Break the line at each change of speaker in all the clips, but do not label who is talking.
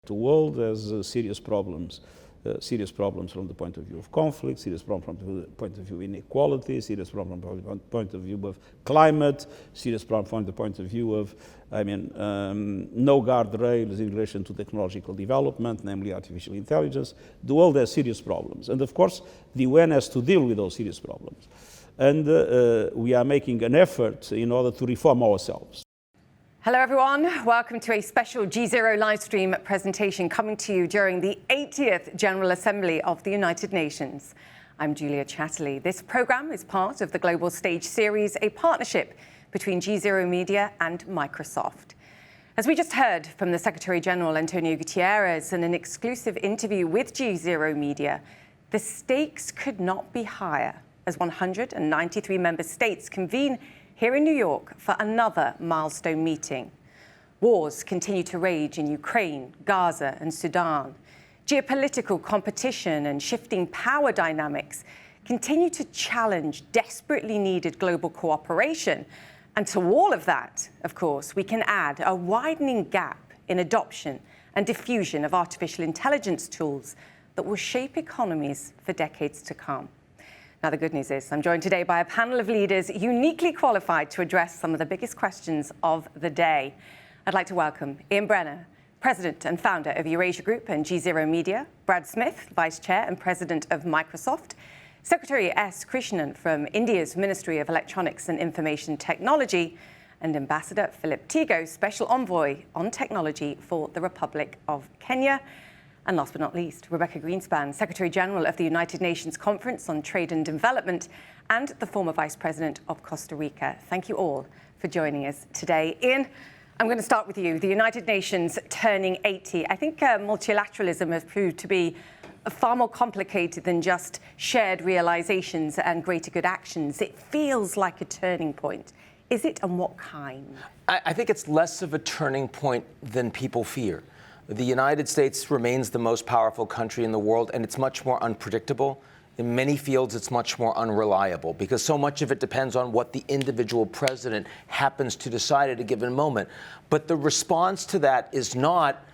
The world has serious problems from the point of view of conflict, serious problems from the point of view of inequality, serious problems from the point of view of climate, serious problems from the point of view of, no guardrails in relation to technological development, namely artificial intelligence. The world has serious problems. And of course, the UN has to deal with those serious problems. And we are making an effort in order to reform ourselves.
Hello everyone, welcome to a special GZERO live stream presentation coming to you during the 80th General Assembly of the United Nations. I'm Julia Chatterley. This programme is part of the Global Stage series, a partnership between GZERO Media and Microsoft. As we just heard from the Secretary-General Antonio Guterres in an exclusive interview with GZERO Media, the stakes could not be higher as 193 member states convene here in New York for another milestone meeting. Wars continue to rage in Ukraine, Gaza and Sudan. Geopolitical competition and shifting power dynamics continue to challenge desperately needed global cooperation. And to all of that, of course, we can add a widening gap in adoption and diffusion of artificial intelligence tools that will shape economies for decades to come. Now, the good news is I'm joined today by a panel of leaders uniquely qualified to address some of the biggest questions of the day. I'd like to welcome Ian Bremmer, President and founder of Eurasia Group and GZERO Media, Brad Smith, Vice Chair and President of Microsoft, Secretary S. Krishnan from India's Ministry of Electronics and Information Technology, and Ambassador Philip Thigo, Special Envoy on Technology for the Republic of Kenya. And last but not least, Rebeca Grynspan, Secretary-General of the United Nations Conference on Trade and Development and the former Vice President of Costa Rica. Thank you all for joining us today. Ian, I'm going to start with you. The United Nations turning 80. I think multilateralism has proved to be far more complicated than just shared realizations and greater good actions. It feels like a turning point. Is it, and what kind?
I think it's less of a turning point than people fear. The United States remains the most powerful country in the world, and it's much more unpredictable. In many fields, it's much more unreliable because so much of it depends on what the individual president happens to decide at a given moment. But the response to that is not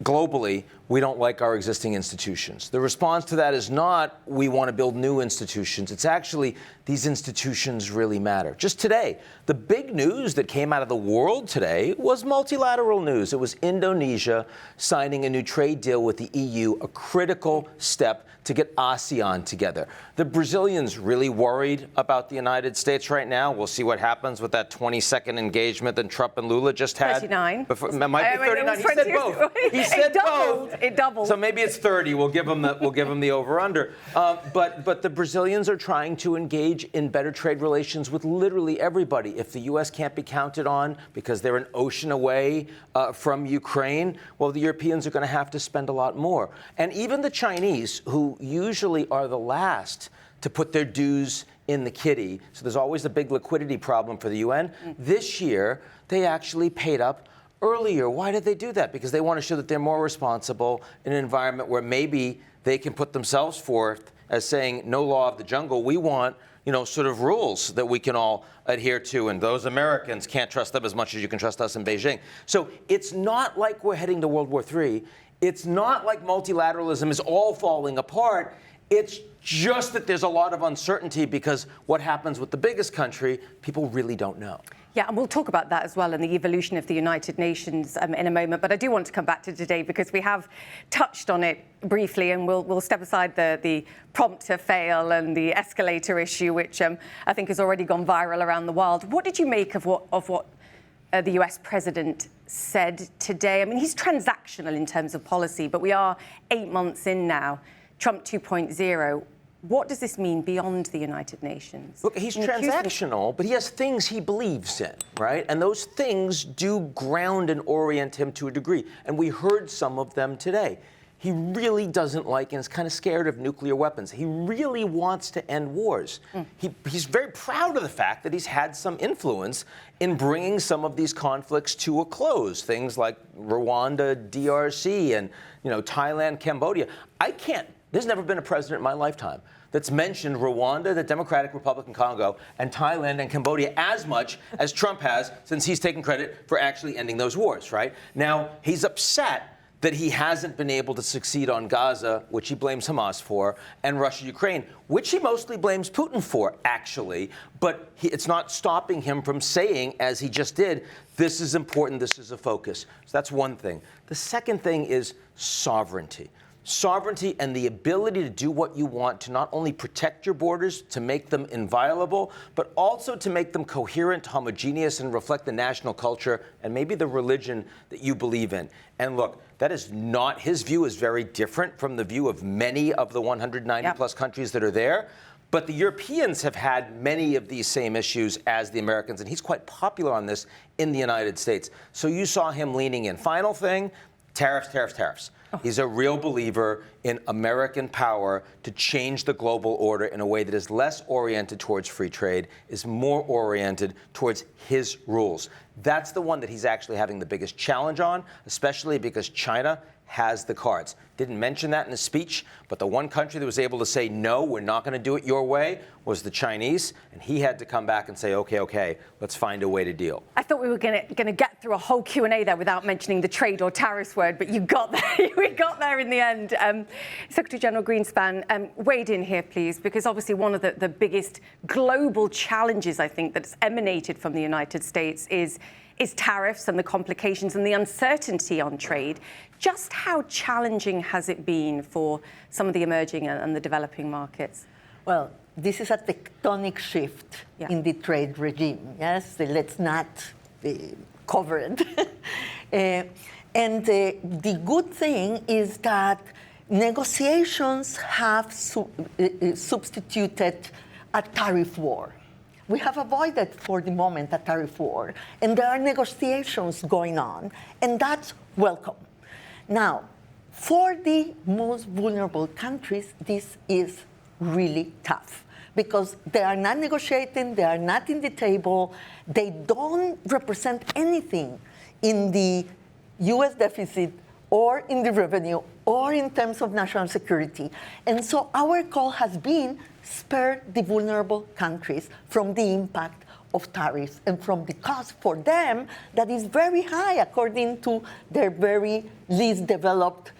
globally, we don't like our existing institutions. The response to that is not, we want to build new institutions. It's actually, these institutions really matter. Just today, the big news that came out of the world today was multilateral news. It was Indonesia signing a new trade deal with the EU, a critical step to get ASEAN together. The Brazilians really worried about the United States right now. We'll see what happens with that 20-second engagement that Trump and Lula just had.
39.
It might be 39. He said both. He said both.
It doubled.
So maybe it's 30. We'll give them the over/under. But the Brazilians are trying to engage in better trade relations with literally everybody. If the U.S. can't be counted on because they're an ocean away from Ukraine, well, the Europeans are going to have to spend a lot more. And even the Chinese, who usually are the last to put their dues in the kitty, so there's always a big liquidity problem for the UN. This year, they actually paid up earlier. Why did they do that? Because they want to show that they're more responsible in an environment where maybe they can put themselves forth as saying, no law of the jungle. We want, sort of rules that we can all adhere to, and those Americans can't trust them as much as you can trust us in Beijing. So it's not like we're heading to World War III. It's not like multilateralism is all falling apart. It's just that there's a lot of uncertainty because what happens with the biggest country, people really don't know.
Yeah, and we'll talk about that as well and the evolution of the United Nations in a moment. But I do want to come back to today because we have touched on it briefly, and we'll step aside the prompt to fail and the escalator issue, which I think has already gone viral around the world. What did you make of what the US president said today? I mean, he's transactional in terms of policy, but we are 8 months in now. Trump 2.0. What does this mean beyond the United Nations?
Look, he's transactional, but he has things he believes in, right? And those things do ground and orient him to a degree. And we heard some of them today. He really doesn't like and is kind of scared of nuclear weapons. He really wants to end wars. He's very proud of the fact that he's had some influence in bringing some of these conflicts to a close. Things like Rwanda, DRC, and Thailand, Cambodia. There's never been a president in my lifetime that's mentioned Rwanda, the Democratic Republic of Congo, and Thailand and Cambodia as much as Trump has since he's taken credit for actually ending those wars, right? Now, he's upset that he hasn't been able to succeed on Gaza, which he blames Hamas for, and Russia-Ukraine, which he mostly blames Putin for, actually. But it's not stopping him from saying, as he just did, this is important, this is a focus. So that's one thing. The second thing is sovereignty. Sovereignty and the ability to do what you want to not only protect your borders, to make them inviolable, but also to make them coherent, homogeneous, and reflect the national culture and maybe the religion that you believe in. And look, that is not, his view is very different from the view of many of the 190 plus countries that are there. But the Europeans have had many of these same issues as the Americans, and he's quite popular on this in the United States. So you saw him leaning in. Final thing, tariffs, tariffs, tariffs. He's a real believer in American power to change the global order in a way that is less oriented towards free trade, is more oriented towards his rules. That's the one that he's actually having the biggest challenge on, especially because China has the cards. Didn't mention that in his speech, but the one country that was able to say, no, we're not going to do it your way, was the Chinese, and he had to come back and say, okay, let's find a way to deal.
I thought we were going to get through a whole Q&A there without mentioning the trade or tariffs word, but you got there. We got there in the end. Secretary General Grynspan, wade in here, please, because obviously one of the biggest global challenges, I think, that's emanated from the United States is tariffs and the complications and the uncertainty on trade. Just how challenging has it been for some of the emerging and the developing markets?
Well, this is a tectonic shift in the trade regime. Yes, let's not cover it. And the good thing is that negotiations have substituted a tariff war. We have avoided, for the moment, a tariff war, and there are negotiations going on, and that's welcome. Now, for the most vulnerable countries, this is really tough because they are not negotiating, they are not in the table, they don't represent anything in the US deficit or in the revenue or in terms of national security. And so our call has been spare the vulnerable countries from the impact of tariffs and from the cost for them that is very high according to their very least developed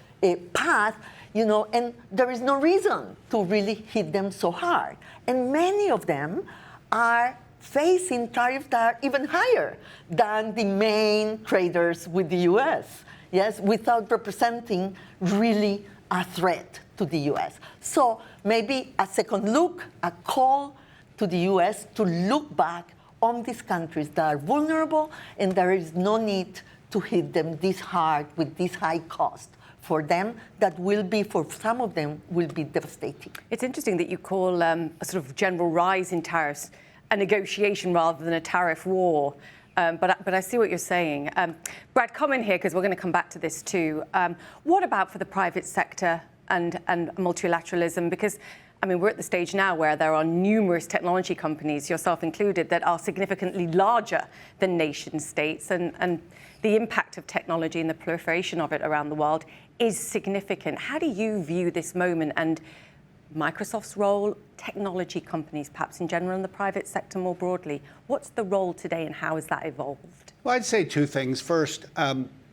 path, and there is no reason to really hit them so hard. And many of them are facing tariffs that are even higher than the main traders with the US, yes, without representing really a threat to the US. So maybe a second look, a call to the US to look back on these countries that are vulnerable, and there is no need to hit them this hard with this high cost for them that will be, for some of them, will be devastating.
It's interesting that you call a sort of general rise in tariffs a negotiation rather than a tariff war. But I see what you're saying. Brad, come in here because we're going to come back to this too. What about for the private sector and multilateralism? Because we're at the stage now where there are numerous technology companies, yourself included, that are significantly larger than nation states, and the impact of technology and the proliferation of it around the world is significant. How do you view this moment and Microsoft's role, technology companies perhaps in general, and the private sector more broadly? What's the role today and how has that evolved?
Well, I'd say two things. First,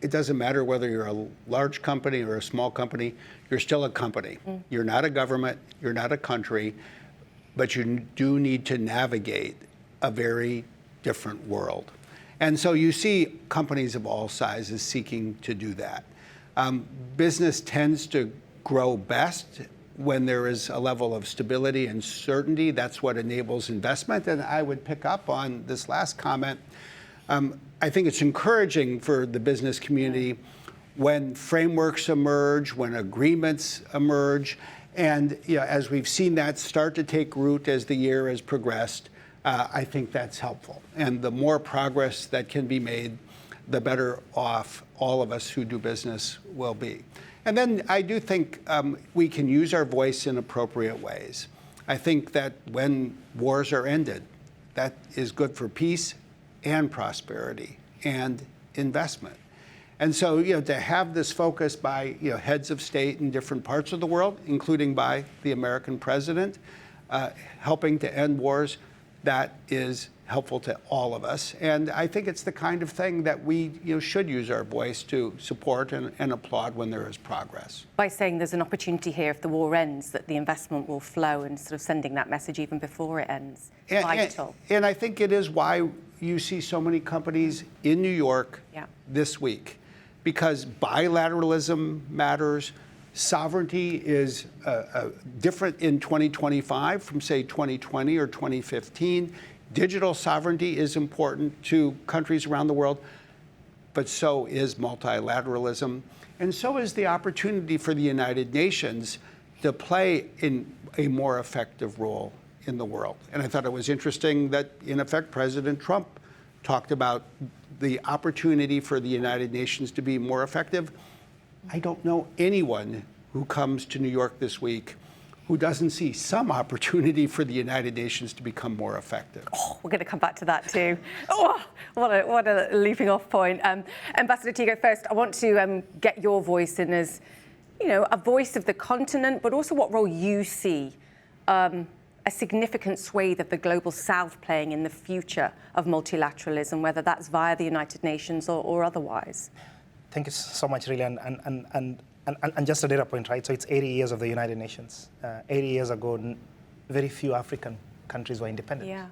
it doesn't matter whether you're a large company or a small company, you're still a company. You're not a government, you're not a country, but you do need to navigate a very different world. And so you see companies of all sizes seeking to do that. Business tends to grow best when there is a level of stability and certainty. That's what enables investment. And I would pick up on this last comment. I think it's encouraging for the business community when frameworks emerge, when agreements emerge, and as we've seen that start to take root as the year has progressed, I think that's helpful. And the more progress that can be made, the better off all of us who do business will be. And then I do think we can use our voice in appropriate ways. I think that when wars are ended, that is good for peace and prosperity and investment. And so, to have this focus by heads of state in different parts of the world, including by the American president, helping to end wars, that is helpful to all of us. And I think it's the kind of thing that we should use our voice to support and applaud when there is progress.
By saying there's an opportunity here if the war ends, that the investment will flow, and sort of sending that message even before it ends. Vital.
And I think it is why you see so many companies in New York this week, because bilateralism matters. Sovereignty is different in 2025 from, say, 2020 or 2015. Digital sovereignty is important to countries around the world, but so is multilateralism. And so is the opportunity for the United Nations to play in a more effective role in the world. And I thought it was interesting that, in effect, President Trump talked about the opportunity for the United Nations to be more effective. I don't know anyone who comes to New York this week who doesn't see some opportunity for the United Nations to become more effective.
Oh, we're going to come back to that too. Oh, what a leaping off point. Ambassador Thigo, first, I want to get your voice in as, a voice of the continent, but also what role you see a significant swathe of the global south playing in the future of multilateralism, whether that's via the United Nations or otherwise.
Thank you so much, really. And just a data point, right? So it's 80 years of the United Nations. 80 years ago, very few African countries were independent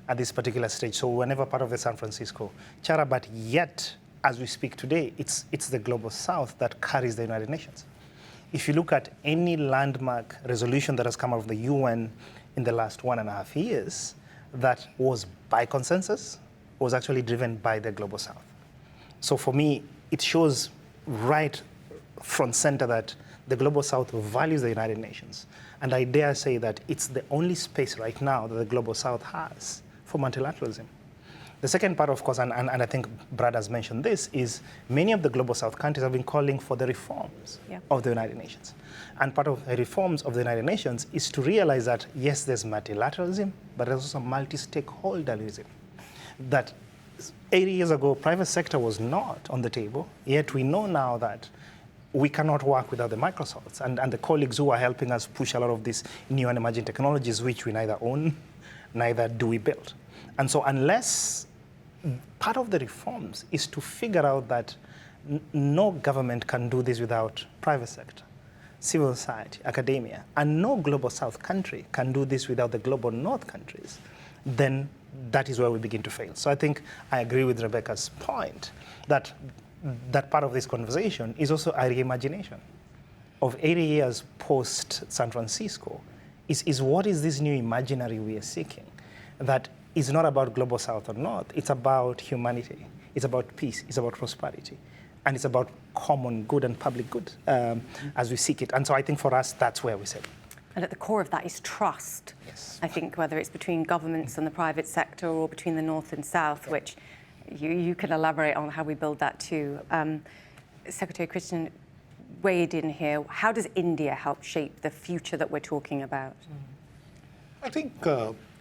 at this particular stage. So we're never part of the San Francisco Charter, but yet, as we speak today, it's the global south that carries the United Nations. If you look at any landmark resolution that has come out of the UN in the last 1.5 years, that was by consensus, was actually driven by the global south. So for me, it shows right front center that the global south values the United Nations. And I dare say that it's the only space right now that the global south has for multilateralism. The second part, of course, and I think Brad has mentioned this, is many of the global south countries have been calling for the reforms of the United Nations. And part of the reforms of the United Nations is to realize that, yes, there's multilateralism, but there's also multi-stakeholderism. That 80 years ago, private sector was not on the table, yet we know now that we cannot work without the Microsofts and the colleagues who are helping us push a lot of these new and emerging technologies, which we neither own, neither do we build. And so unless part of the reforms is to figure out that no government can do this without private sector, civil society, academia, and no global south country can do this without the global north countries, then that is where we begin to fail. So I think I agree with Rebecca's point that part of this conversation is also a reimagination of 80 years post San Francisco is what is this new imaginary we are seeking that is not about global south or north, it's about humanity, it's about peace, it's about prosperity, and it's about common good and public good as we seek it. And so I think for us, that's where we sit.
And at the core of that is trust.
Yes.
I think whether it's between governments and the private sector or between the north and south, which you can elaborate on how we build that too. Secretary Christian weighed in here. How does India help shape the future that we're talking about?
I think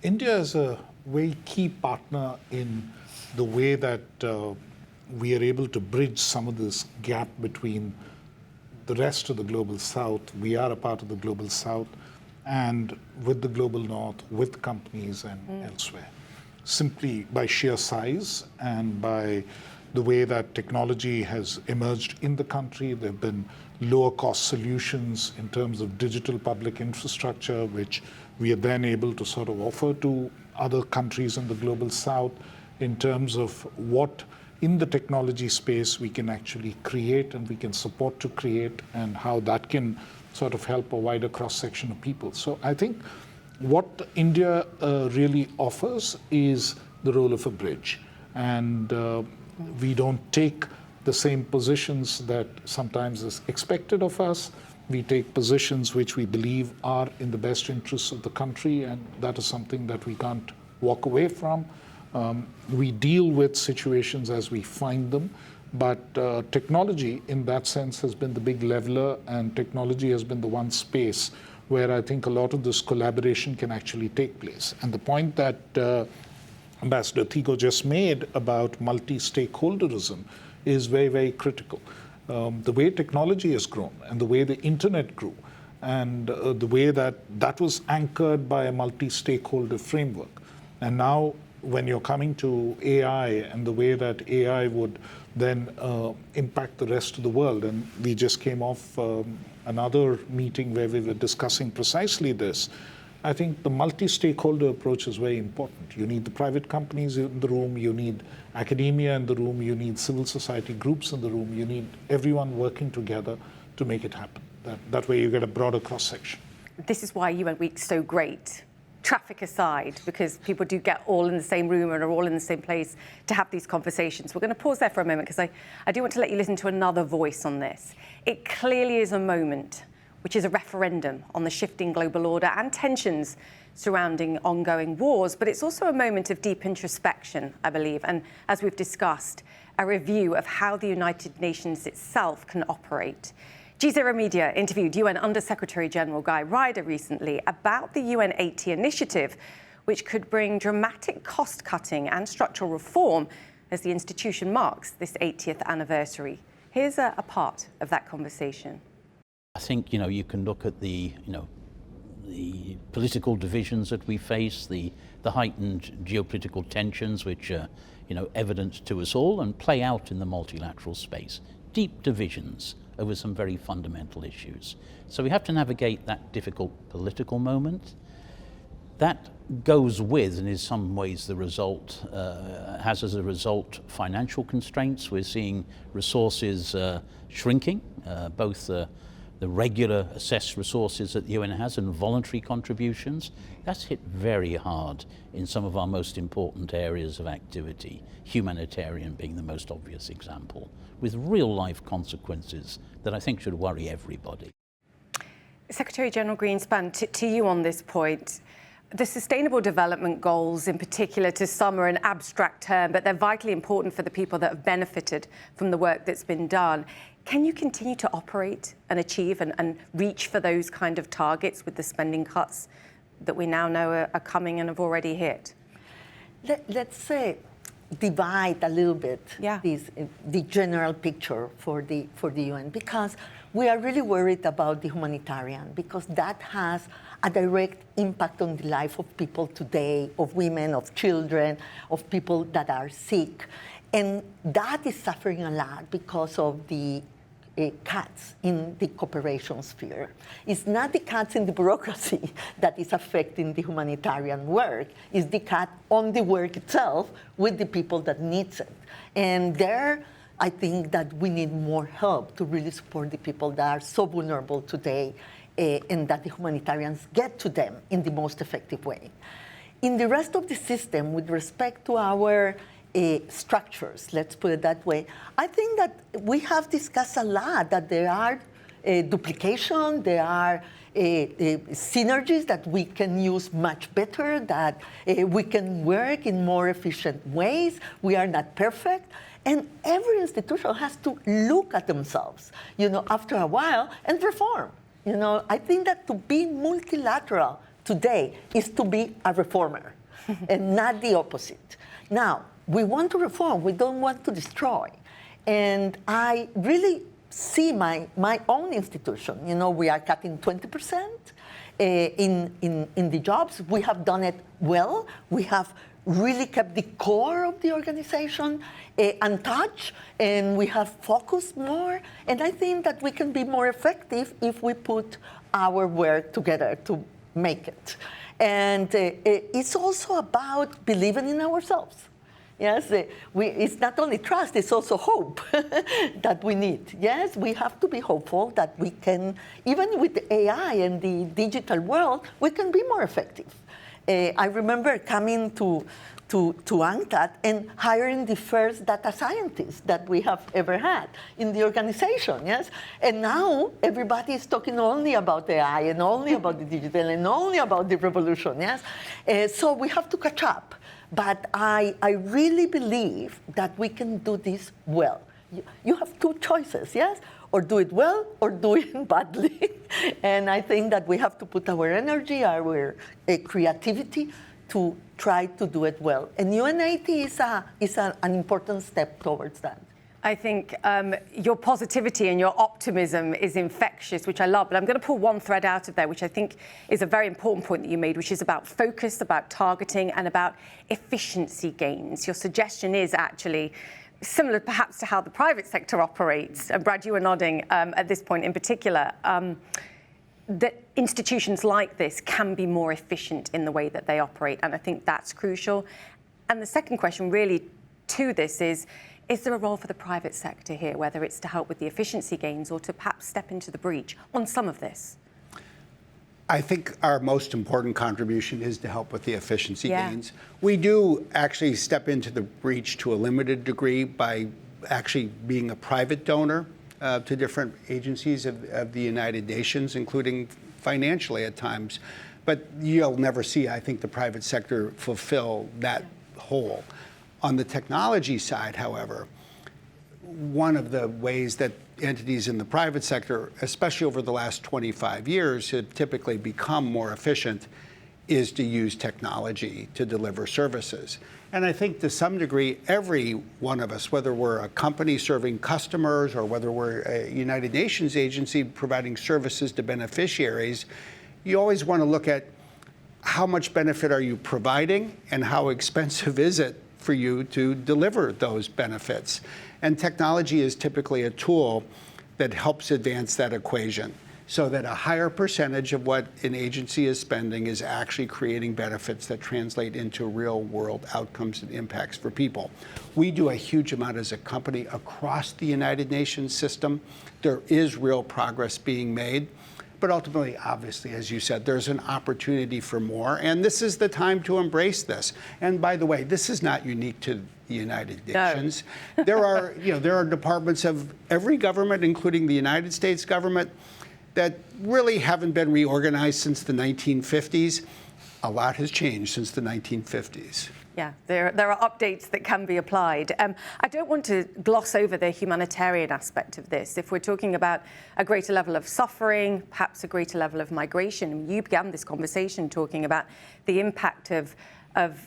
India is a very key partner in the way that we are able to bridge some of this gap between the rest of the global south. We are a part of the global south, and with the global north, with companies and elsewhere. Simply by sheer size and by the way that technology has emerged in the country. There have been lower cost solutions in terms of digital public infrastructure, which we are then able to sort of offer to other countries in the global south in terms of what in the technology space we can actually create and we can support to create, and how that can sort of help a wider cross-section of people. So I think what India really offers is the role of a bridge. And we don't take the same positions that sometimes is expected of us. We take positions which we believe are in the best interests of the country, and that is something that we can't walk away from. We deal with situations as we find them, but technology in that sense has been the big leveler, and technology has been the one space where I think a lot of this collaboration can actually take place. And the point that Ambassador Thigo just made about multi-stakeholderism is very, very critical. The way technology has grown and the way the internet grew and the way that that was anchored by a multi-stakeholder framework, And now when you're coming to AI and the way that AI would then impact the rest of the world, and we just came off another meeting where we were discussing precisely this, I think the multi-stakeholder approach is very important. You need the private companies in the room, you need academia in the room, you need civil society groups in the room, you need everyone working together to make it happen. That way you get a broader cross-section.
This is why UN Week's so great, traffic aside, because people do get all in the same room and are all in the same place to have these conversations. We're going to pause there for a moment because I do want to let you listen to another voice on this. It clearly is a moment which is a referendum on the shifting global order and tensions surrounding ongoing wars, but it's also a moment of deep introspection, I believe, and as we've discussed, a review of how the United Nations itself can operate. GZERO Media interviewed UN Under-Secretary General Guy Ryder recently about the UN80 initiative, which could bring dramatic cost-cutting and structural reform as the institution marks this 80th anniversary. Here's a part of that conversation.
I think, you can look at the political divisions that we face, the heightened geopolitical tensions, which are, evident to us all and play out in the multilateral space. Deep divisions over some very fundamental issues. So we have to navigate that difficult political moment. That goes with, and in some ways the result, has as a result financial constraints. We're seeing resources shrinking, both the regular assessed resources that the UN has and voluntary contributions. That's hit very hard in some of our most important areas of activity, humanitarian being the most obvious example, with real life consequences that I think should worry everybody.
Secretary General Grynspan, to you on this point. The Sustainable Development Goals, in particular, to some are an abstract term, but they're vitally important for the people that have benefited from the work that's been done. Can you continue to operate and achieve and reach for those kind of targets with the spending cuts that we now know are coming and have already hit?
Let's divide a little bit the general picture for the UN, because we are really worried about the humanitarian, because that has a direct impact on the life of people today, of women, of children, of people that are sick. And that is suffering a lot because of the cuts in the cooperation sphere. It's not the cuts in the bureaucracy that is affecting the humanitarian work. It's the cut on the work itself with the people that needs it. And there, I think that we need more help to really support the people that are so vulnerable today, and that the humanitarians get to them in the most effective way. In the rest of the system, with respect to our structures, let's put it that way, I think that we have discussed a lot that there are duplication, there are synergies that we can use much better, that we can work in more efficient ways. We are not perfect. And every institution has to look at themselves, after a while and reform. I think that to be multilateral today is to be a reformer and not the opposite. Now, we want to reform, we don't want to destroy. And I really see my own institution. We are cutting 20% in the jobs. We have done it well. We have really kept the core of the organization untouched, and we have focused more. And I think that we can be more effective if we put our work together to make it. And it's also about believing in ourselves. Yes, it's not only trust, it's also hope that we need. Yes, we have to be hopeful that we can, even with the AI and the digital world, we can be more effective. I remember coming to UNCTAD and hiring the first data scientists that we have ever had in the organization, yes? And now everybody is talking only about AI and only about the digital and only about the revolution, yes? So we have to catch up. But I really believe that we can do this well. You have two choices, yes? Or do it well or do it badly. And I think that we have to put our energy, our creativity to try to do it well. And UN80 is an important step towards that.
I think your positivity and your optimism is infectious, which I love. But I'm going to pull one thread out of there, which I think is a very important point that you made, which is about focus, about targeting, and about efficiency gains. Your suggestion is actually similar perhaps to how the private sector operates. And Brad, you were nodding at this point in particular, that institutions like this can be more efficient in the way that they operate. And I think that's crucial. And the second question really to this is there a role for the private sector here, whether it's to help with the efficiency gains or to perhaps step into the breach on some of this?
I think our most important contribution is to help with the efficiency gains. We do actually step into the breach to a limited degree by actually being a private donor to different agencies of the United Nations, including financially at times. But you'll never see, I think, the private sector fulfill that whole. On the technology side, however, one of the ways that entities in the private sector, especially over the last 25 years, have typically become more efficient is to use technology to deliver services. And I think to some degree, every one of us, whether we're a company serving customers or whether we're a United Nations agency providing services to beneficiaries, you always want to look at how much benefit are you providing and how expensive is it for you to deliver those benefits. And technology is typically a tool that helps advance that equation so that a higher percentage of what an agency is spending is actually creating benefits that translate into real world outcomes and impacts for people. We do a huge amount as a company across the United Nations system. There is real progress being made. But ultimately, obviously, as you said, there's an opportunity for more, and this is the time to embrace this. And by the way, this is not unique to the United Nations. No. there are departments of every government, including the United States government, that really haven't been reorganized since the 1950s. A lot has changed since the 1950s.
Yeah, there are updates that can be applied. I don't want to gloss over the humanitarian aspect of this. If we're talking about a greater level of suffering, perhaps a greater level of migration, you began this conversation talking about the impact of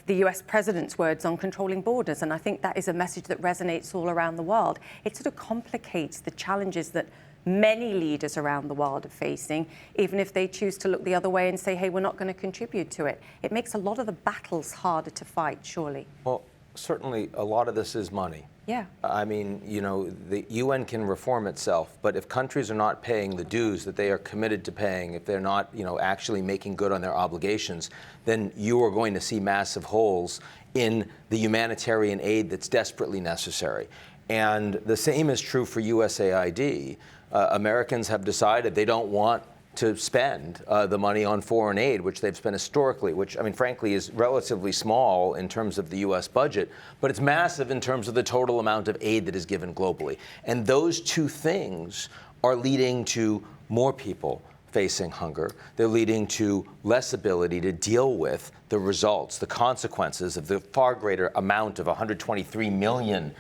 the US president's words on controlling borders, and I think that is a message that resonates all around the world. It sort of complicates the challenges that many leaders around the world are facing, even if they choose to look the other way and say, hey, we're not going to contribute to it. It makes a lot of the battles harder to fight, surely.
Well, certainly a lot of this is money.
Yeah.
I mean, you know, the UN can reform itself, but if countries are not paying the dues that they are committed to paying, if they're not, you know, actually making good on their obligations, then you are going to see massive holes in the humanitarian aid that's desperately necessary. And the same is true for USAID. Americans have decided they don't want to spend the money on foreign aid, which they've spent historically, which, I mean, frankly, is relatively small in terms of the U.S. budget, but it's massive in terms of the total amount of aid that is given globally. And those two things are leading to more people facing hunger. They're leading to less ability to deal with the results, the consequences of the far greater amount of 123 million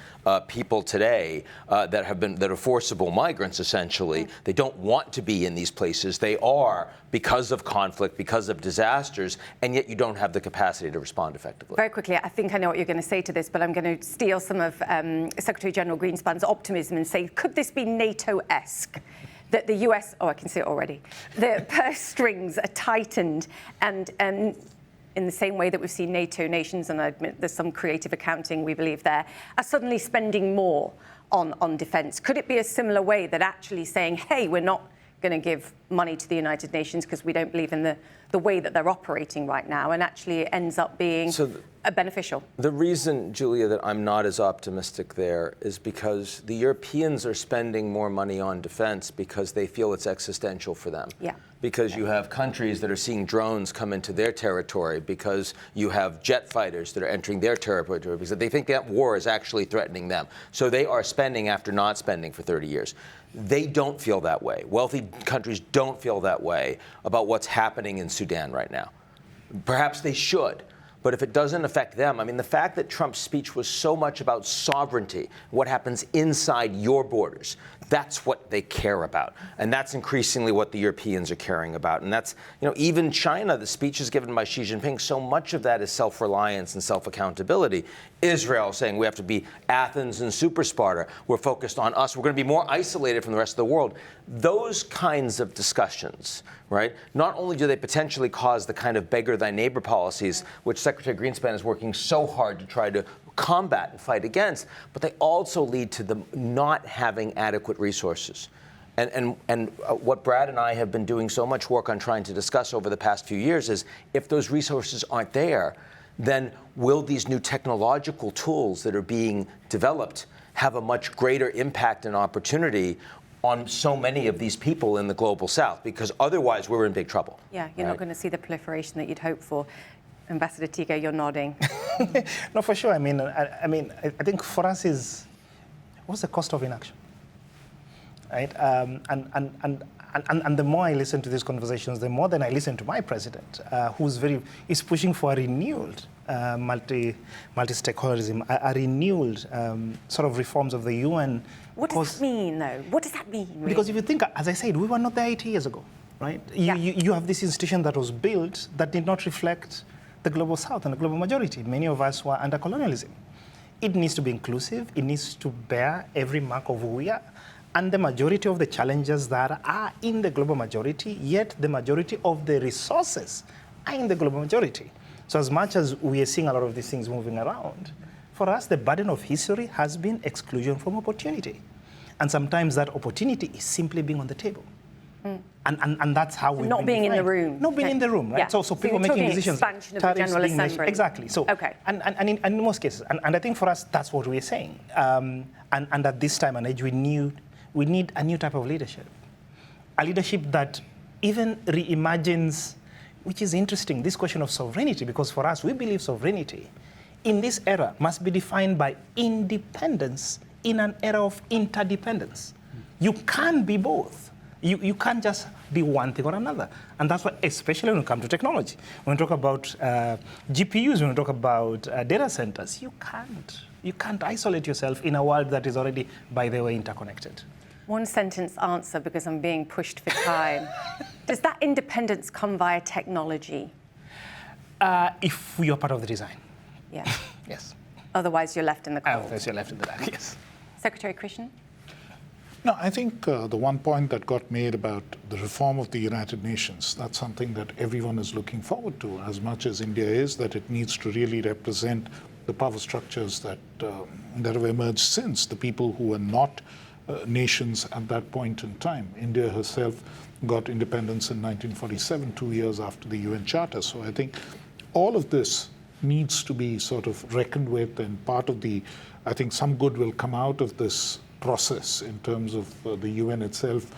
people today that are forcible migrants, essentially. They don't want to be in these places. They are because of conflict, because of disasters, and yet you don't have the capacity to respond effectively.
Very quickly, I think I know what you're going to say to this, but I'm going to steal some of Secretary General Greenspan's optimism and say, could this be NATO-esque? That the US, I can see it already, the purse strings are tightened and in the same way that we've seen NATO nations, and I admit there's some creative accounting we believe there, are suddenly spending more on defence. Could it be a similar way that actually saying, hey, we're not going to give money to the United Nations because we don't believe in the way that they're operating right now, and actually it ends up being beneficial?
The reason, Julia, that I'm not as optimistic there is because the Europeans are spending more money on defense because they feel it's existential for them.
Yeah.
Because you have countries that are seeing drones come into their territory, because you have jet fighters that are entering their territory, because they think that war is actually threatening them. So they are spending after not spending for 30 years. They don't feel that way. Wealthy countries don't feel that way about what's happening in Sudan right now. Perhaps they should. But if it doesn't affect them, I mean, the fact that Trump's speech was so much about sovereignty, what happens inside your borders, That's what they care about. And that's increasingly what the Europeans are caring about. And that's, even China, the speeches given by Xi Jinping, so much of that is self-reliance and self-accountability. Israel saying we have to be Athens and super Sparta. We're focused on us. We're going to be more isolated from the rest of the world. Those kinds of discussions, right, not only do they potentially cause the kind of beggar thy neighbor policies, which Secretary Grynspan is working so hard to try to combat and fight against, but they also lead to them not having adequate resources. And what Brad and I have been doing so much work on trying to discuss over the past few years is, if those resources aren't there, then will these new technological tools that are being developed have a much greater impact and opportunity on so many of these people in the global south? Because otherwise we're in big trouble.
Yeah, you're not going to see the proliferation that you'd hope for. Ambassador Thigo, you're nodding.
No, for sure. I think for us is, what's the cost of inaction, right? And the more I listen to these conversations, the more than I listen to my president, is pushing for a renewed multi-stakeholderism, a renewed sort of reforms of the UN.
What does that mean, though? What does that mean? Really?
Because if you think, as I said, we were not there 80 years ago, right?
Yeah.
You have this institution that was built that did not reflect the global south and the global majority. Many of us were under colonialism. It needs to be inclusive. It needs to bear every mark of who we are. And the majority of the challenges that are in the global majority, yet the majority of the resources are in the global majority. So as much as we are seeing a lot of these things moving around, for us, the burden of history has been exclusion from opportunity. And sometimes that opportunity is simply being on the table. And that's how we've
not being in the room.
Not being in the room, right?
Yeah.
So people making decisions.
Expansion of the General Assembly.
Exactly. So,
okay.
And in most cases, and I think for us, that's what we're saying. And at this time and age, we need a new type of leadership. A leadership that even reimagines, which is interesting, this question of sovereignty, because for us, we believe sovereignty in this era must be defined by independence in an era of interdependence. You can't be both. You can't just be one thing or another. And that's why, especially when it comes to technology, when we talk about GPUs, when we talk about data centers, you can't isolate yourself in a world that is already, by the way, interconnected.
One sentence answer, because I'm being pushed for time. Does that independence come via technology?
If you're part of the design.
Yeah.
Yes.
Otherwise, you're left in the cold.
Otherwise, you're left in the dark, yes.
Secretary Christian?
No, I think the one point that got made about the reform of the United Nations, that's something that everyone is looking forward to, as much as India is, that it needs to really represent the power structures that have emerged since, the people who were not nations at that point in time. India herself got independence in 1947, 2 years after the UN Charter. So I think all of this needs to be sort of reckoned with, and part of I think some good will come out of this process in terms of the UN itself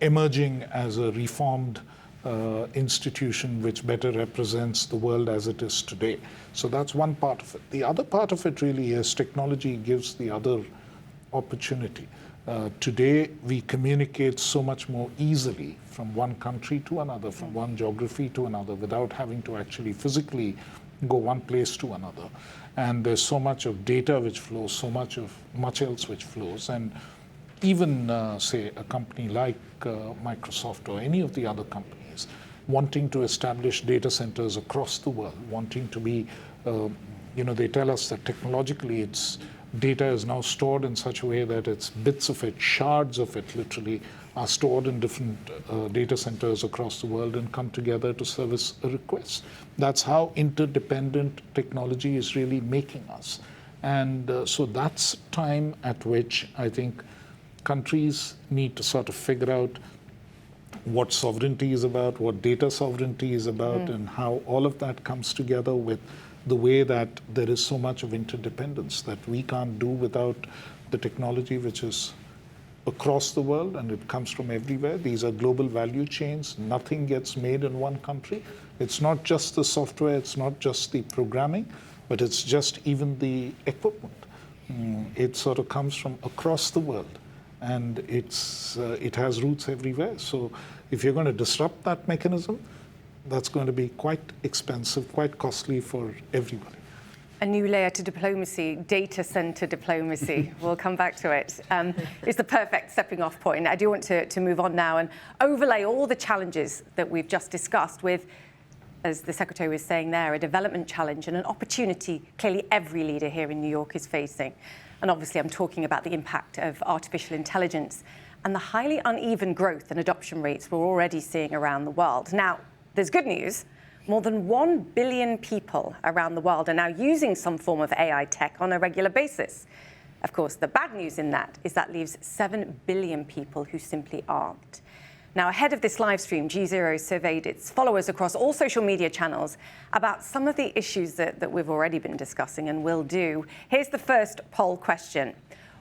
emerging as a reformed institution which better represents the world as it is today. So that's one part of it. The other part of it really is technology gives the other opportunity. Today, we communicate so much more easily from one country to another, from one geography to another, without having to actually physically go one place to another. And there's so much of data which flows, so much else which flows. And even, say, a company like Microsoft or any of the other companies wanting to establish data centers across the world, wanting to be, they tell us that technologically data is now stored in such a way that it's bits of it, shards of it literally, are stored in different data centers across the world and come together to service a request. That's how interdependent technology is really making us. And so that's time at which I think countries need to sort of figure out what sovereignty is about, what data sovereignty is about, and how all of that comes together with the way that there is so much of interdependence that we can't do without the technology which is across the world, and it comes from everywhere. These are global value chains. Nothing gets made in one country. It's not just the software, it's not just the programming, but it's just even the equipment. It sort of comes from across the world, and it has roots everywhere. So if you're going to disrupt that mechanism, that's going to be quite expensive, quite costly for everybody.
A new layer to diplomacy, data center diplomacy. We'll come back to it. It's the perfect stepping off point. I do want to move on now and overlay all the challenges that we've just discussed with, as the Secretary was saying there, a development challenge and an opportunity clearly every leader here in New York is facing. And obviously I'm talking about the impact of artificial intelligence and the highly uneven growth and adoption rates we're already seeing around the world. Now, there's good news. More than 1 billion people around the world are now using some form of AI tech on a regular basis. Of course, the bad news in that is that leaves 7 billion people who simply aren't. Now, ahead of this live stream, GZERO surveyed its followers across all social media channels about some of the issues that we've already been discussing and will do. Here's the first poll question.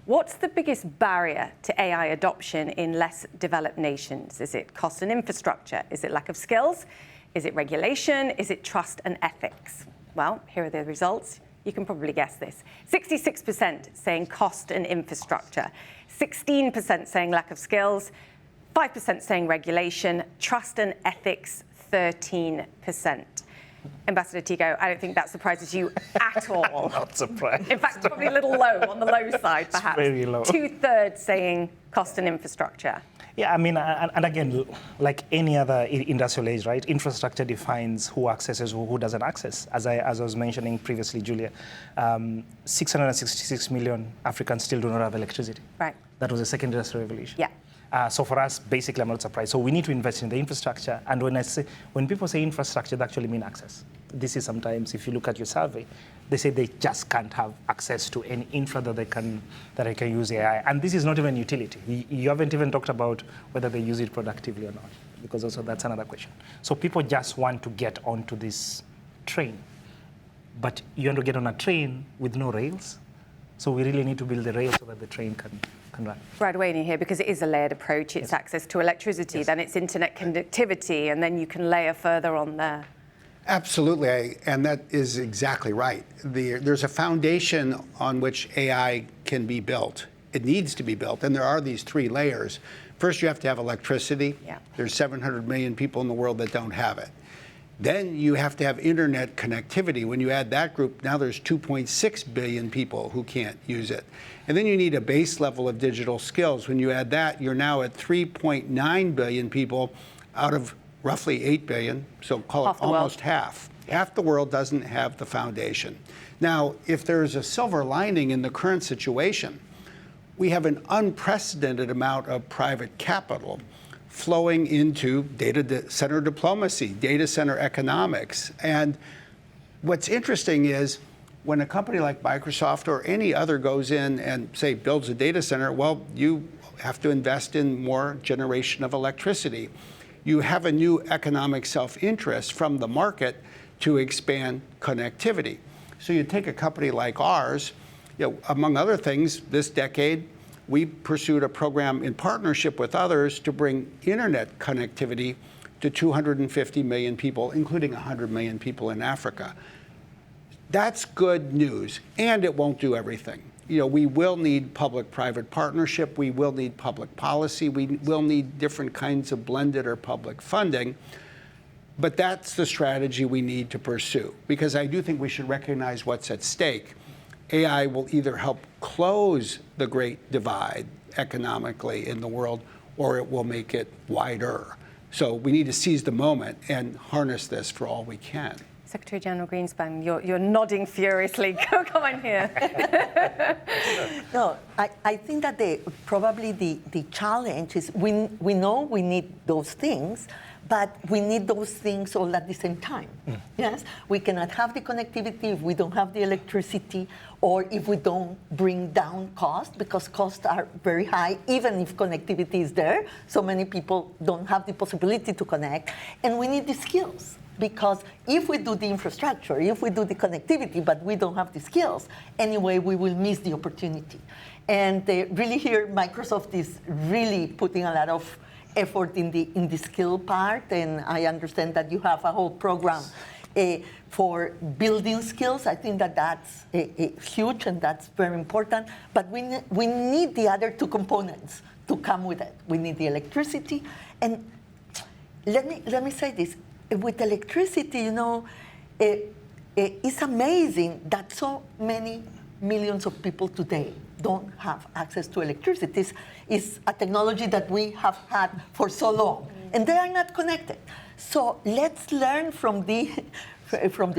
What's the biggest barrier to AI adoption in less developed nations? Is it cost and infrastructure? Is it lack of skills? Is it regulation? Is it trust and ethics? Well, here are the results. You can probably guess this. 66% saying cost and infrastructure, 16% saying lack of skills, 5% saying regulation, trust and ethics, 13%. Ambassador Thigo, I don't think that surprises you at all.
Not surprised.
In fact, probably a little low, on the low side, perhaps.
It's very low.
2/3 saying cost and infrastructure.
Yeah, I mean, and again, like any other industrial age, right? Infrastructure defines who accesses, who doesn't access. As I was mentioning previously, Julia, 666 million Africans still do not have electricity.
Right.
That was the second industrial revolution.
Yeah.
So for us, basically, I'm not surprised. So we need to invest in the infrastructure. And when people say infrastructure, they actually mean access. This is sometimes, if you look at your survey, they say they just can't have access to any infra that they can use AI. And this is not even utility. You haven't even talked about whether they use it productively or not, because also that's another question. So people just want to get onto this train. But you want to get on a train with no rails. So we really need to build the rails so that the train can run.
Right away in here, because it is a layered approach. It's access to electricity, then it's internet connectivity, and then you can layer further on there.
Absolutely, and that is exactly right. There's a foundation on which AI can be built. It needs to be built, and there are these 3 layers. First, you have to have electricity.
Yeah.
There's 700 million people in the world that don't have it. Then you have to have internet connectivity. When you add that group, now there's 2.6 billion people who can't use it. And then you need a base level of digital skills. When you add that, you're now at 3.9 billion people out of roughly 8 billion, so call it almost half. Half the world doesn't have the foundation. Now, if there's a silver lining in the current situation, we have an unprecedented amount of private capital flowing into data center diplomacy, data center economics. And what's interesting is when a company like Microsoft or any other goes in and, say, builds a data center, well, you have to invest in more generation of electricity. You have a new economic self-interest from the market to expand connectivity. So you take a company like ours, among other things, this decade, we pursued a program in partnership with others to bring internet connectivity to 250 million people, including 100 million people in Africa. That's good news, and it won't do everything. We will need public-private partnership. We will need public policy. We will need different kinds of blended or public funding. But that's the strategy we need to pursue, because I do think we should recognize what's at stake. AI will either help close the great divide economically in the world, or it will make it wider. So we need to seize the moment and harness this for all we can.
Secretary General Grynspan, you're nodding furiously. Come on here.
No, I think that probably the challenge is we know we need those things, but we need those things all at the same time. Yes, we cannot have the connectivity if we don't have the electricity, or if we don't bring down costs, because costs are very high, even if connectivity is there. So many people don't have the possibility to connect, and we need the skills. Because if we do the infrastructure, if we do the connectivity, but we don't have the skills, anyway, we will miss the opportunity. And really here, Microsoft is really putting a lot of effort in the skill part, and I understand that you have a whole program for building skills. I think that that's huge and that's very important, but we need the other 2 components to come with it. We need the electricity, and let me say this. With electricity, it's amazing that so many millions of people today don't have access to electricity. It's a technology that we have had for so long, and they are not connected. So let's learn from the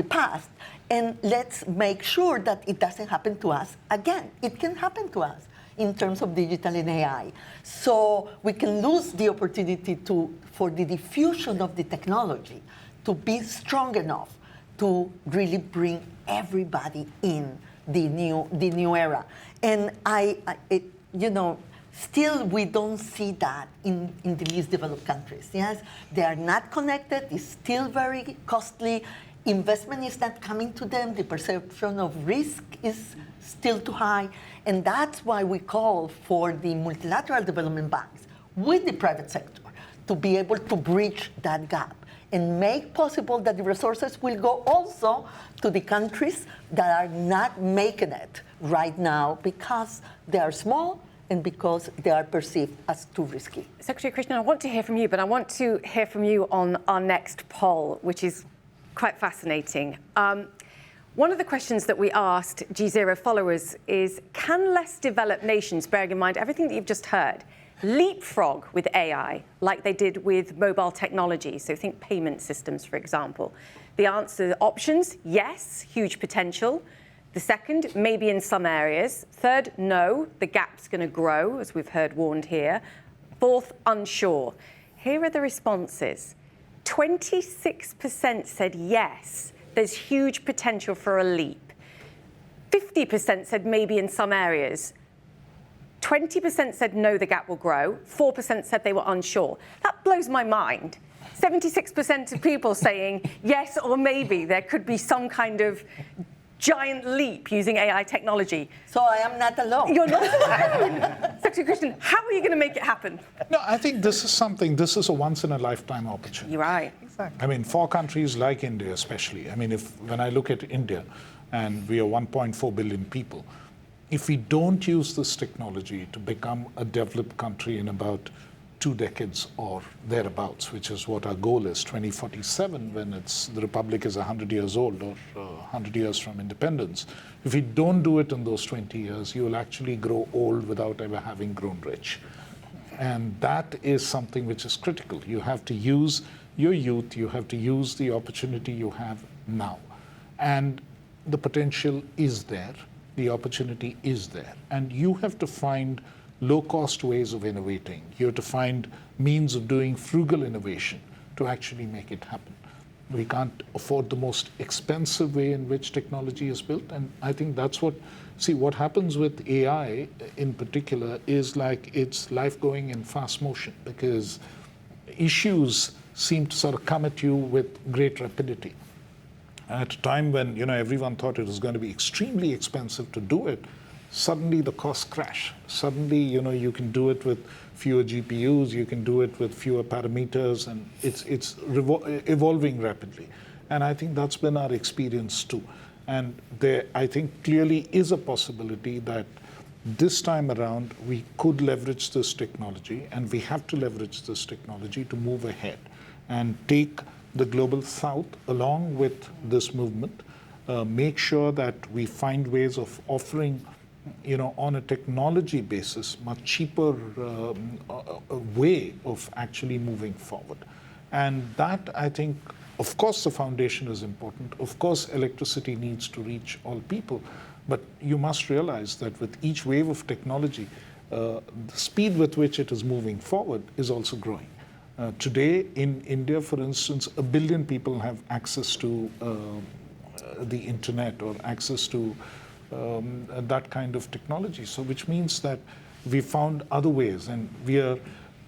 past, and let's make sure that it doesn't happen to us again. It can happen to us in terms of digital and AI. So we can lose the opportunity for the diffusion of the technology to be strong enough to really bring everybody in the new era. And still we don't see that in the least developed countries. Yes, they are not connected. It's still very costly. Investment is not coming to them. The perception of risk is still too high. And that's why we call for the multilateral development banks with the private sector to be able to bridge that gap and make possible that the resources will go also to the countries that are not making it right now because they are small and because they are perceived as too risky.
Secretary Krishnan, I want to hear from you, but I want to hear from you on our next poll, which is quite fascinating. One of the questions that we asked GZERO followers is, can less developed nations, bearing in mind everything that you've just heard, leapfrog with AI like they did with mobile technology? So think payment systems, for example. The answer, options, yes, huge potential. The second, maybe in some areas. Third, no, the gap's going to grow, as we've heard warned here. Fourth, unsure. Here are the responses. 26% said yes, there's huge potential for a leap. 50% said maybe in some areas. 20% said no, the gap will grow. 4% said they were unsure. That blows my mind. 76% of people saying yes or maybe there could be some kind of giant leap using AI technology.
So I am not alone.
You're not alone. Secretary Krishnan, how are you going to make it happen?
No, I think this is a once-in-a-lifetime opportunity.
You're right.
Exactly.
I mean, for countries like India especially, I mean, when I look at India, and we are 1.4 billion people, if we don't use this technology to become a developed country in about 2 decades or thereabouts, which is what our goal is, 2047, when the Republic is 100 years old or 100 years from independence. If we don't do it in those 20 years, you will actually grow old without ever having grown rich. And that is something which is critical. You have to use your youth, you have to use the opportunity you have now. And the potential is there, the opportunity is there. And you have to find low-cost ways of innovating. You have to find means of doing frugal innovation to actually make it happen. We can't afford the most expensive way in which technology is built, and I think that's what happens with AI in particular is like it's life going in fast motion, because issues seem to sort of come at you with great rapidity. At a time when everyone thought it was going to be extremely expensive to do it, suddenly the costs crash. Suddenly, you can do it with fewer GPUs, you can do it with fewer parameters, and it's evolving rapidly. And I think that's been our experience too. And there, I think, clearly is a possibility that this time around we could leverage this technology, and we have to leverage this technology to move ahead and take the global south along with this movement, make sure that we find ways of offering on a technology basis, much cheaper way of actually moving forward. And that, I think, of course, the foundation is important. Of course, electricity needs to reach all people. But you must realize that with each wave of technology, the speed with which it is moving forward is also growing. Today, in India, for instance, 1 billion people have access to the internet or access to that kind of technology. So which means that we found other ways, and we are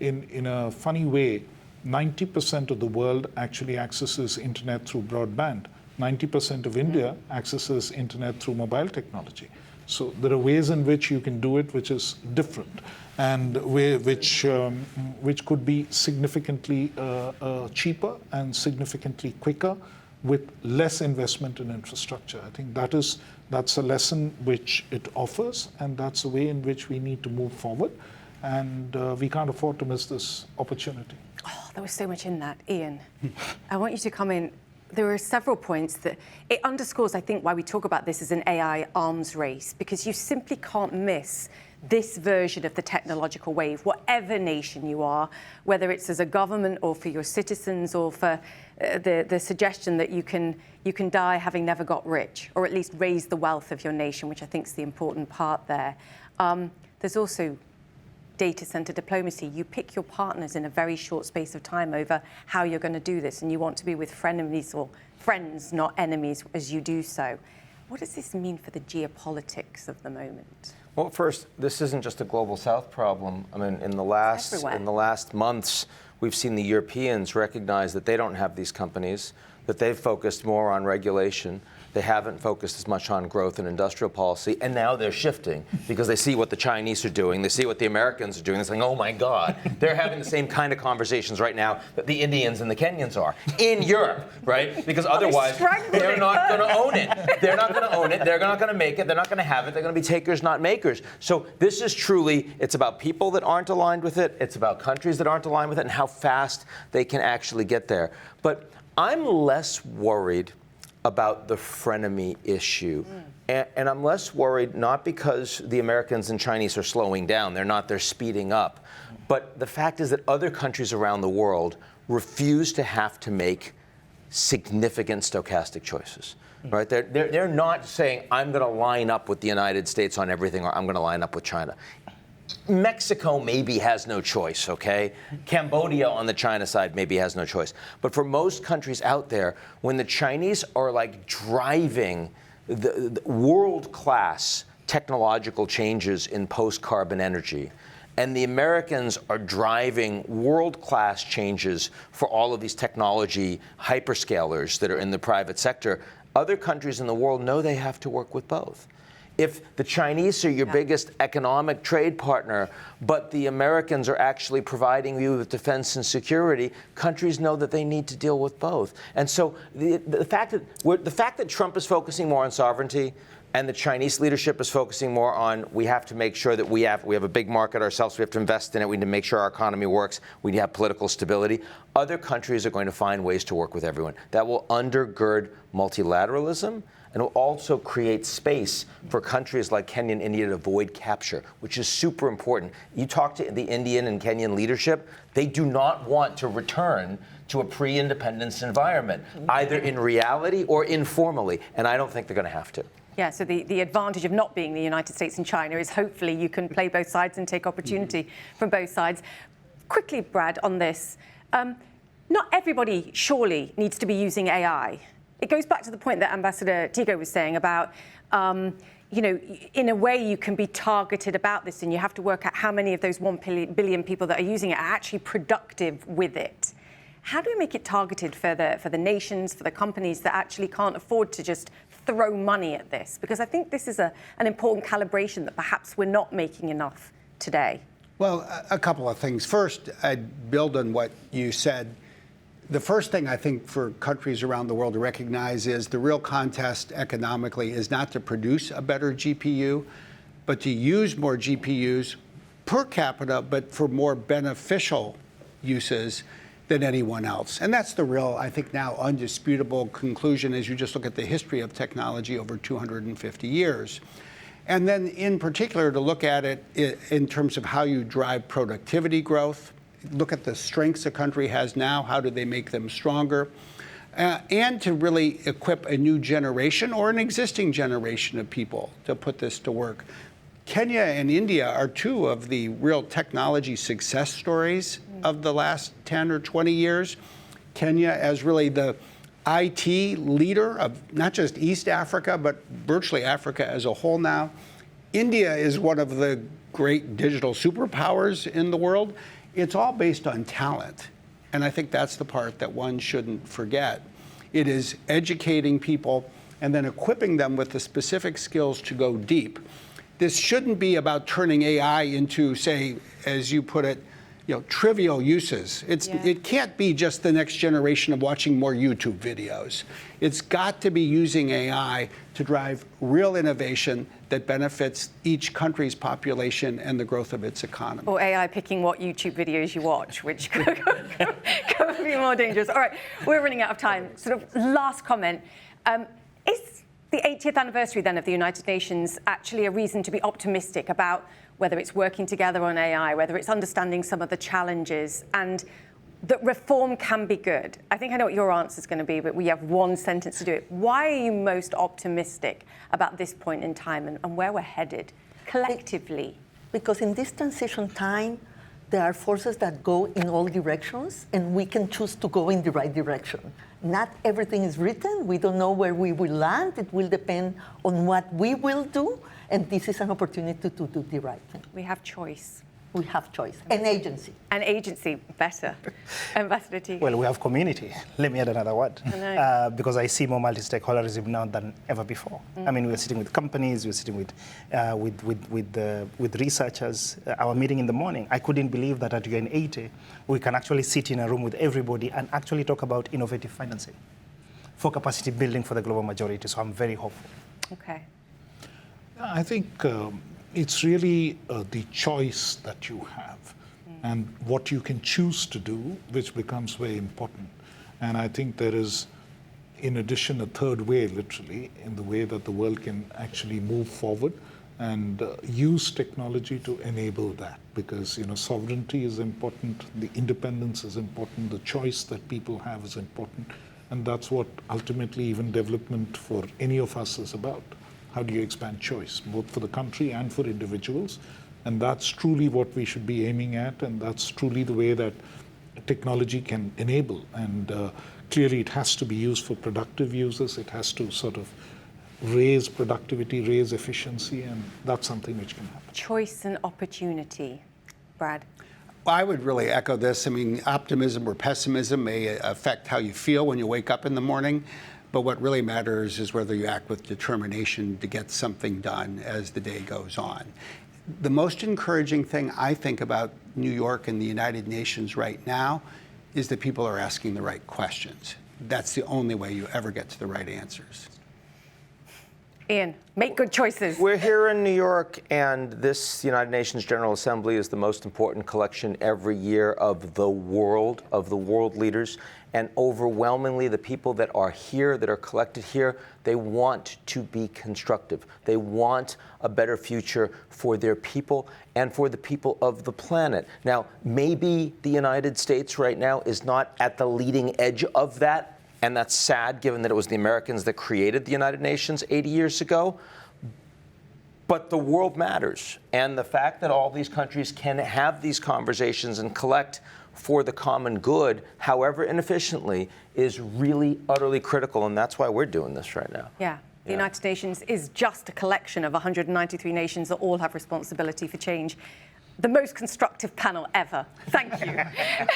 in a funny way, 90% of the world actually accesses internet through broadband. 90% of India accesses internet through mobile technology. So there are ways in which you can do it which is different, and which could be significantly cheaper and significantly quicker with less investment in infrastructure. I think that's a lesson which it offers, and that's a way in which we need to move forward, and we can't afford to miss this opportunity.
Oh, there was so much in that. Ian, I want you to come in there are several points that it underscores, I think, why we talk about this as an AI arms race, because you simply can't miss this version of the technological wave, whatever nation you are, whether it's as a government or for your citizens or for the suggestion that you can die having never got rich, or at least raise the wealth of your nation, which I think is the important part there. There's also data center diplomacy. You pick your partners in a very short space of time over how you're going to do this, and you want to be with frenemies or friends, not enemies, as you do so. What does this mean for the geopolitics of the moment?
Well, first, this isn't just a global South problem. I mean, in the last months, we've seen the Europeans recognize that they don't have these companies, that they've focused more on regulation. They haven't focused as much on growth and industrial policy, and now they're shifting because they see what the Chinese are doing, they see what the Americans are doing. They're saying, oh my God, they're having the same kind of conversations right now that the Indians and the Kenyans are in Europe, right? Because otherwise, they're not going to own it. They're not going to own it. They're not going to make it. They're not going to have it. They're going to be takers, not makers. So this is truly, it's about people that aren't aligned with it. It's about countries that aren't aligned with it and how fast they can actually get there. But I'm less worried about the frenemy issue. And I'm less worried not because the Americans and Chinese are slowing down. They're not. They're speeding up. But the fact is that other countries around the world refuse to have to make significant stochastic choices. Right? They're not saying, I'm going to line up with the United States on everything, or I'm going to line up with China. Mexico maybe has no choice, okay? Cambodia on the China side maybe has no choice. But for most countries out there, when the Chinese are like driving the world-class technological changes in post-carbon energy, and the Americans are driving world-class changes for all of these technology hyperscalers that are in the private sector, other countries in the world know they have to work with both. If the Chinese are your biggest economic trade partner, but the Americans are actually providing you with defense and security, countries know that they need to deal with both. And so the fact that Trump is focusing more on sovereignty and the Chinese leadership is focusing more on, we have to make sure that we have a big market ourselves, we have to invest in it, we need to make sure our economy works, we need to have political stability. Other countries are going to find ways to work with everyone. That will undergird multilateralism, and will also create space for countries like Kenya and India to avoid capture, which is super important. You talk to the Indian and Kenyan leadership, they do not want to return to a pre-independence environment, either in reality or informally, and I don't think they're going to have to.
Yeah, so the advantage of not being the United States and China is hopefully you can play both sides and take opportunity from both sides. Quickly, Brad, on this, not everybody surely needs to be using AI. It goes back to the point that Ambassador Thigo was saying about, you know, in a way you can be targeted about this, and you have to work out how many of those 1 billion people that are using it are actually productive with it. How do we make it targeted for the nations, for the companies that actually can't afford to just throw money at this? Because I think this is an important calibration that perhaps we're not making enough today.
Well, a couple of things. First, I'd build on what you said. The first thing I think for countries around the world to recognize is the real contest economically is not to produce a better GPU, but to use more GPUs per capita, but for more beneficial uses than anyone else. And that's the real, I think now, undisputable conclusion as you just look at the history of technology over 250 years. And then in particular to look at it in terms of how you drive productivity growth, look at the strengths a country has now, how do they make them stronger, and to really equip a new generation or an existing generation of people to put this to work. Kenya and India are two of the real technology success stories of the last 10 or 20 years. Kenya as really the IT leader of not just East Africa, but virtually Africa as a whole now. India is one of the great digital superpowers in the world. It's all based on talent. And I think that's the part that one shouldn't forget. It is educating people and then equipping them with the specific skills to go deep. This shouldn't be about turning AI into, say, as you put it, you know, trivial uses. It can't be just the next generation of watching more YouTube videos. It's got to be using AI to drive real innovation that benefits each country's population and the growth of its economy.
Or AI picking what YouTube videos you watch, which could be more more dangerous. All right, we're running out of time. Sort of last comment. Is the 80th anniversary then of the United Nations actually a reason to be optimistic about whether it's working together on AI, whether it's understanding some of the challenges, and that reform can be good? I think I know what your answer is going to be, but we have one sentence to do it. Why are you most optimistic about this point in time and where we're headed collectively?
Because in this transition time, there are forces that go in all directions, and we can choose to go in the right direction. Not everything is written. We don't know where we will land. It will depend on what we will do, and this is an opportunity to do the right thing.
We have choice.
We have choice and agency.
And agency, better. Ambassador Thigo.
Well, we have community. Let me add another word. Because I see more multi-stakeholderism now than ever before. I mean, we're sitting with companies, we're sitting with researchers. Our meeting in the morning, I couldn't believe that at UN80, we can actually sit in a room with everybody and actually talk about innovative financing for capacity building for the global majority. So I'm very hopeful.
Okay.
I think it's really the choice that you have and what you can choose to do, which becomes very important. And I think there is, in addition, a third way, literally, in the way that the world can actually move forward and use technology to enable that. Because, sovereignty is important, the independence is important, the choice that people have is important. And that's what ultimately even development for any of us is about. How do you expand choice, both for the country and for individuals? And that's truly what we should be aiming at, and that's truly the way that technology can enable. And clearly it has to be used for productive uses. It has to sort of raise productivity, raise efficiency, and that's something which can happen.
Choice and opportunity. Brad?
Well, I would really echo this. I mean, optimism or pessimism may affect how you feel when you wake up in the morning. But what really matters is whether you act with determination to get something done as the day goes on. The most encouraging thing I think about New York and the United Nations right now is that people are asking the right questions. That's the only way you ever get to the right answers.
Ian, make good choices.
We're here in New York, and this United Nations General Assembly is the most important collection every year of the world leaders. And overwhelmingly, the people that are here, that are collected here, they want to be constructive. They want a better future for their people and for the people of the planet. Now, maybe the United States right now is not at the leading edge of that, and that's sad, given that it was the Americans that created the United Nations 80 years ago. But the world matters, and the fact that all these countries can have these conversations and collect for the common good, however inefficiently, is really utterly critical, and that's why we're doing this right now.
Yeah. The United Nations is just a collection of 193 nations that all have responsibility for change. The most constructive panel ever. Thank you.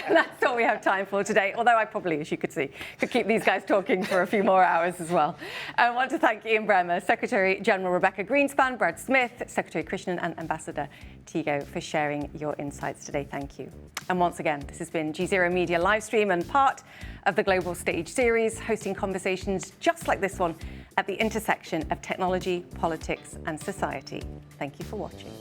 That's all we have time for today, although I probably, as you could see, could keep these guys talking for a few more hours as well. I want to thank Ian Bremmer, Secretary General Rebeca Grynspan, Brad Smith, Secretary Krishnan, and Ambassador Thigo for sharing your insights today. Thank you. And once again, this has been GZERO Media Livestream and part of the Global Stage series, hosting conversations just like this one at the intersection of technology, politics, and society. Thank you for watching.